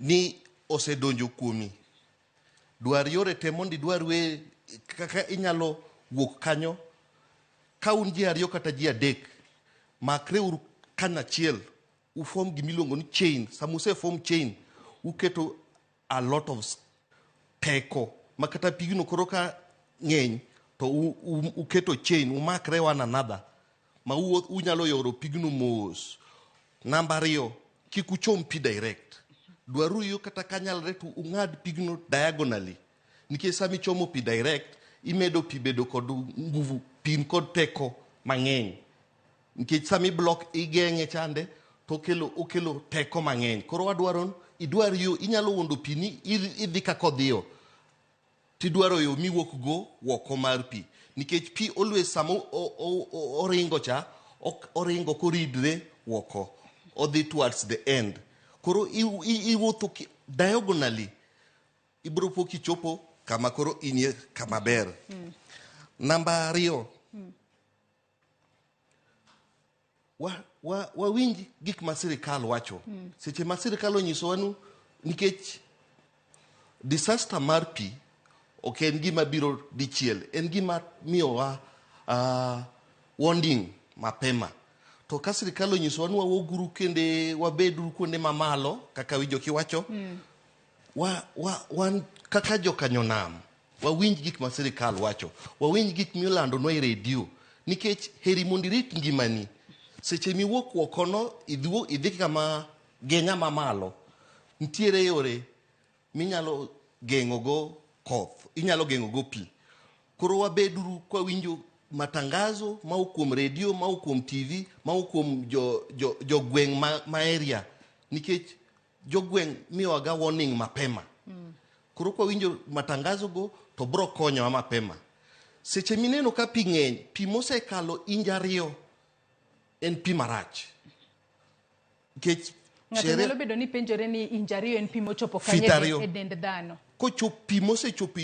ni osedonjo kuomi. Dwar yore te mondo idwar we kaka inyalo wuok kanyo. Ka un ji ariyo kata ji adek, makre uru kanyachiel, uform gimiluongo ni chain. Samuse form chain, uketo a lot of teko. Makata pigno koro ka ng'eny, to uketo chain, umakre one another. Ma unyalo yoro pigno mos. Namba 2, kik uchom pi direct. Dwaru yo kata kanyalre to ung'ad pigno diagonally. Nikech sami chomo pi direct, imedo pi bedo kod nguvu, pin kod teko mang'eny. Nikech sami block igeng'e chande, to okelo teko mang'eny. Koro wadwaro idwar yo, inyalo wondo pi ni idhi kakodhiyo. Tidwaro yo miwuok go woko mar pi. Nikech pi always samo oringo cha, oringo koridre woko. Odhi towards the end. Koro iwuotho diagonally. Ibro po kichopo kama koro inie kama ber. Namba 2. Wawinj gik ma sirikal wacho. Seche ma sirikal onyiso wanu nikech disaster mar pi ok en gima biro dichiel, en gima miyowa warning mapema. To ka sirikal onyiso wanu wawuoguru kende wabedru kuonde mamalo kaka winjo kiwacho, wan kaka jokanyo nam, wawinj gik ma sirikal wacho, wawinj gik milandonwa e redio, nikech heri mondo irit ngimani. Seche miwuok okono idhi kama geng'a mamalo, nitiere yore minyalo geng'ogo koth, inyalo geng'ogo pi. Koro wabedru kwa winjo matangazo mau kuom redio, mau kuom TV, mau kuom jogweng' ma area. Nikech jogweng' miyowaga warning mapema. Koro kwa winjo matangazo go, to bro konyowa mapema. Seche mineno ka pi ng'eny, pi mosekalo inji 2 en pi marach. Nikech ng'ato nyalo bedo ni penjore ni inji 2 en pi mochopo kanye e dend dhano. Pi mosechopo